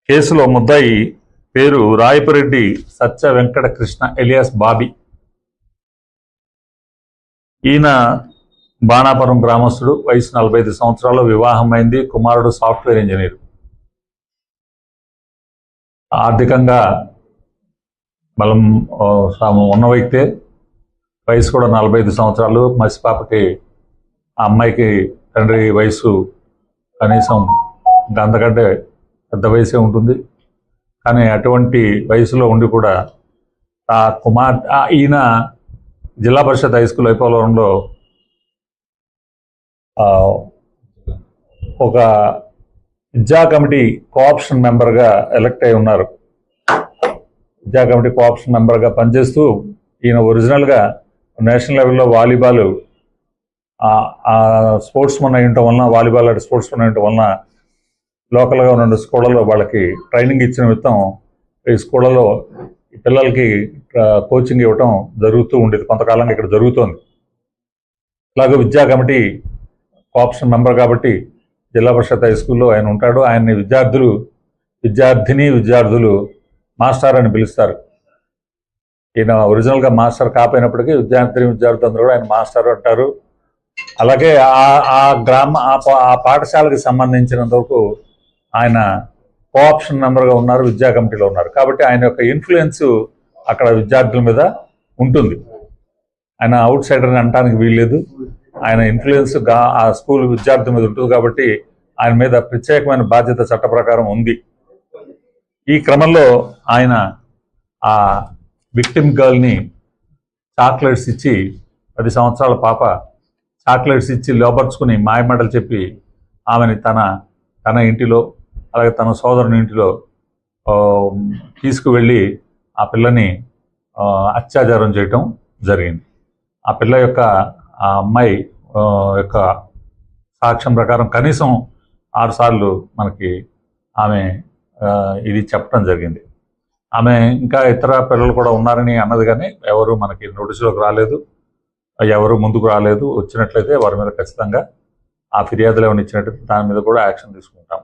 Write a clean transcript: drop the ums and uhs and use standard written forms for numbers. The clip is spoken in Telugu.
కేసులో ముద్దాయి పేరు రాయపురెడ్డి సత్య వెంకట కృష్ణ ఎలియాస్ బాబీ. ఈయన బాణాపురం గ్రామస్తుడు, వయసు 45 సంవత్సరాలు, వివాహమైంది, కుమారుడు సాఫ్ట్వేర్ ఇంజనీర్. ఆర్థికంగా బలం ఉన్న వ్యక్తే, వయసు కూడా 45 సంవత్సరాలు. మసిపాపకి ఆ అమ్మాయికి తండ్రి వయసు కనీసం అంతకంటే పెద్ద వయసే ఉంటుంది. కానీ అటువంటి వయసులో ఉండి కూడా ఈయన జిల్లా పరిషత్ హై స్కూల్ అయిపోవడంలో ఒక విద్యా కమిటీ కోఆప్షన్ మెంబర్గా ఎలక్ట్ అయి ఉన్నారు. విద్యా కమిటీ కోఆప్షన్ మెంబర్గా పనిచేస్తూ ఈయన ఒరిజినల్గా నేషనల్ లెవెల్లో వాలీబాల్ స్పోర్ట్స్ మన్ అయి ఉండటం వలన, వాలీబాల్ అంటే స్పోర్ట్స్ మన్ అయి ఉండటం వలన లోకల్గా ఉన్న స్కూళ్ళలో వాళ్ళకి ట్రైనింగ్ ఇచ్చిన విధం ఈ స్కూళ్ళలో పిల్లలకి కోచింగ్ ఇవ్వటం జరుగుతూ ఉండేది. కొంతకాలంగా ఇక్కడ జరుగుతోంది. ఇలాగ విద్యా కమిటీ కోఆప్షన్ మెంబర్ కాబట్టి జిల్లా పరిషత్ హై స్కూల్లో ఆయన ఉంటాడు. ఆయన్ని విద్యార్థులు మాస్టర్ అని పిలుస్తారు. ఈయన ఒరిజినల్గా మాస్టర్ కాపోయినప్పటికీ విద్యార్థులందరూ కూడా ఆయన మాస్టర్ అంటారు. అలాగే ఆ పాఠశాలకు సంబంధించినంత వరకు ఆయన కోఆప్షన్ మెంబర్గా ఉన్నారు, విద్యా కమిటీలో ఉన్నారు. కాబట్టి ఆయన యొక్క ఇన్ఫ్లుయెన్స్ అక్కడ విద్యార్థుల మీద ఉంటుంది. ఆయన అవుట్ సైడర్ అని అనడానికి వీల్లేదు. ఆయన ఇన్ఫ్లుయెన్స్ ఆ స్కూల్ విద్యార్థుల మీద ఉంటుంది. కాబట్టి ఆయన మీద ప్రత్యేకమైన బాధ్యత చట్ట ప్రకారం ఉంది. ఈ క్రమంలో ఆయన ఆ విక్టిమ్ గర్ల్ని చాక్లెట్స్ ఇచ్చి, 10 సంవత్సరాల పాప చాక్లెట్స్ ఇచ్చి లోపరుచుకుని మాయమాటలు చెప్పి ఆమెని తన ఇంటిలో, అలాగే తన సోదరుని ఇంటిలో తీసుకువెళ్ళి ఆ పిల్లని అత్యాచారం చేయటం జరిగింది. ఆ పిల్ల యొక్క ఆ అమ్మాయి యొక్క సాక్ష్యం ప్రకారం కనీసం 6 సార్లు మనకి ఆమె ఇది చెప్పడం జరిగింది. ఆమె ఇంకా ఇతర పిల్లలు కూడా ఉన్నారని అన్నది, కానీ ఎవరు మనకి నోటీసులోకి రాలేదు, ఎవరు ముందుకు రాలేదు. వచ్చినట్లయితే వారి మీద ఖచ్చితంగా ఆ ఫిర్యాదులు ఏమైనా ఇచ్చినట్లయితే దాని మీద కూడా యాక్షన్ తీసుకుంటాం.